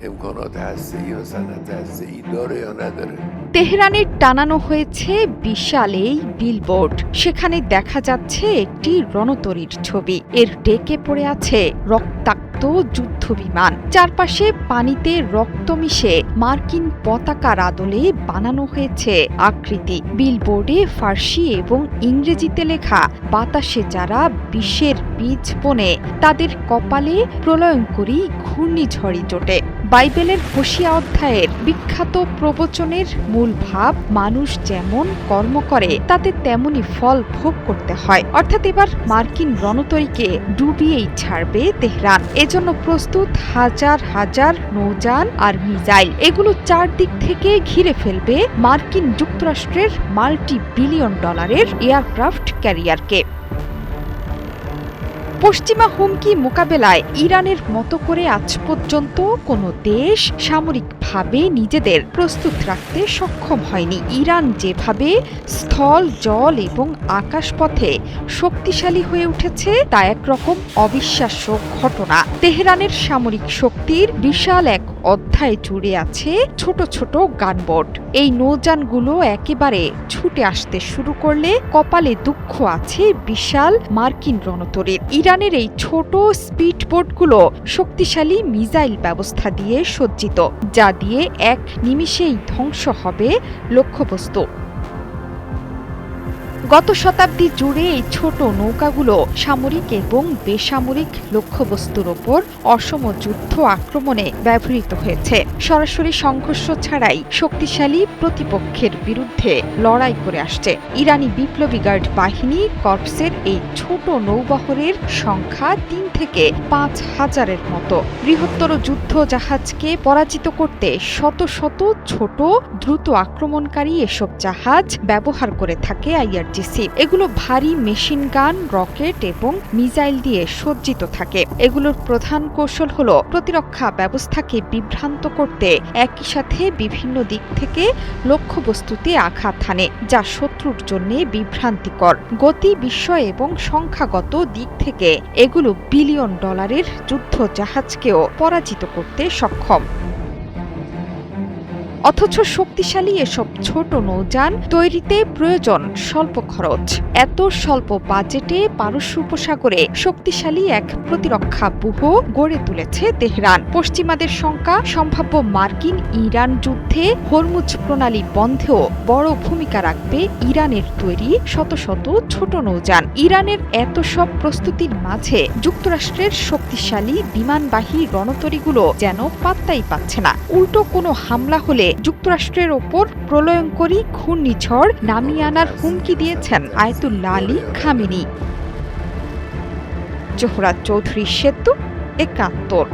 امکانات هسته‌ای یا صنعت هسته‌ای داره یا نداره তেহরানে টানানো হয়েছে বিশাল এই বিলবোর্ড। সেখানে দেখা যাচ্ছে একটি রণতরীর ছবি। এর ডেকে পড়ে আছে রক্তাক্ত যুদ্ধবিমান। চারপাশে পানিতে রক্ত মিশে মার্কিন পতাকার আদলে বানানো হয়েছে আকৃতি। বিলবোর্ডে ফার্সি এবং ইংরেজিতে লেখা, বাতাসে যারা বিষের বীজ বনে তাদের কপালে প্রলয়ঙ্করী ঘূর্ণিঝড়ই জোটে। বাইবেলের হোশিয়া অধ্যায়ের বিখ্যাত প্রবচনের মূল ভাব, মানুষ যেমন কর্ম করে তাতে তেমনি ফল ভোগ করতে হয়। অর্থাৎ এবার মার্কিন রণতরীকে ডুবিয়েই ছাড়বে তেহরান। এজন্য প্রস্তুত হাজার হাজার নৌযান আর মিসাইল। এগুলো চারদিক থেকে ঘিরে ফেলবে মার্কিন যুক্তরাষ্ট্রের মাল্টি-বিলিয়ন ডলারের এয়ারক্রাফট ক্যারিয়ারকে। পশ্চিমা হুমকি মোকাবেলায় ইরানের মতো করে আজ পর্যন্ত কোনো দেশ সামরিকভাবে নিজেদের প্রস্তুত রাখতে সক্ষম হয়নি। ইরান যেভাবে স্থল, জল এবং আকাশপথে শক্তিশালী হয়ে উঠেছে তা একরকম অবিশ্বাস্য ঘটনা। তেহরানের সামরিক শক্তির বিশাল এক অধ্যায় জুড়ে আছে ছোট ছোট গানবোট। এই নৌযানগুলো একেবারে ছুটে আসতে শুরু করলে কপালে দুঃখ আছে বিশাল মার্কিন রণতরীর। ইরানের এই ছোট স্পিডবোটগুলো শক্তিশালী মিসাইল ব্যবস্থা দিয়ে সজ্জিত, যা দিয়ে এক নিমিষেই ধ্বংস হবে লক্ষ্যবস্তু। গত শতাব্দী জুড়ে এই ছোট নৌকাগুলো সামরিক এবং বেসামরিক লক্ষ্যবস্তুর ওপর অসম যুদ্ধ আক্রমণে ব্যবহৃত হয়েছে। সরাসরি সংঘর্ষ ছাড়াই শক্তিশালী প্রতিপক্ষের বিরুদ্ধে লড়াই করে আসছে। ইরানি বিপ্লবী গার্ড বাহিনী কর্পসের এই ছোট নৌবহরের সংখ্যা ৩ থেকে ৫,০০০-এর মতো। বৃহত্তর যুদ্ধ জাহাজকে পরাজিত করতে শত শত ছোট দ্রুত আক্রমণকারী এসব জাহাজ ব্যবহার করে থাকে আইআরজিসি। এগুলো ভারী মেশিন গান, রকেট এবং মিসাইল দিয়ে সজ্জিত থাকে। এগুলোর প্রধান কৌশল হল প্রতিরক্ষা ব্যবস্থাকে বিভ্রান্ত করতে একই সাথে বিভিন্ন দিক থেকে লক্ষ্যবস্তুতে আঘাত হানে, যা শত্রুর জন্য বিভ্রান্তিকর। গতি, বিস্ময় এবং সংখ্যাগত দিক থেকে এগুলো বিলিয়ন ডলারের যুদ্ধ জাহাজকেও পরাজিত করতে সক্ষম। অথচ শক্তিশালী এসব ছোট নৌযান তৈরিতে প্রয়োজন স্বল্প খরচ। এত স্বল্প বাজেটে পারস্য উপসাগরে শক্তিশালী এক প্রতিরক্ষা ব্যূহ গড়ে তুলেছে তেহরান। পশ্চিমাদের শঙ্কা, সম্ভাব্য মার্কিন ইরান যুদ্ধে হরমুজ প্রণালী বন্ধেও বড় ভূমিকা রাখবে ইরানের তৈরি শত শত ছোট নৌযান। ইরানের এত সব প্রস্তুতির মাঝে যুক্তরাষ্ট্রের শক্তিশালী বিমানবাহী রণতরীগুলো যেন পাত্তাই পাচ্ছে না। উল্টো কোনো হামলা হলে যুক্তরাষ্ট্রের ওপর প্রলয়ঙ্করী ঘূর্ণিঝড় নামিয়ে আনার হুমকি দিয়েছেন Ayatollah Ali Khamenei. Zohra Chowdhury সেতু, ৭১।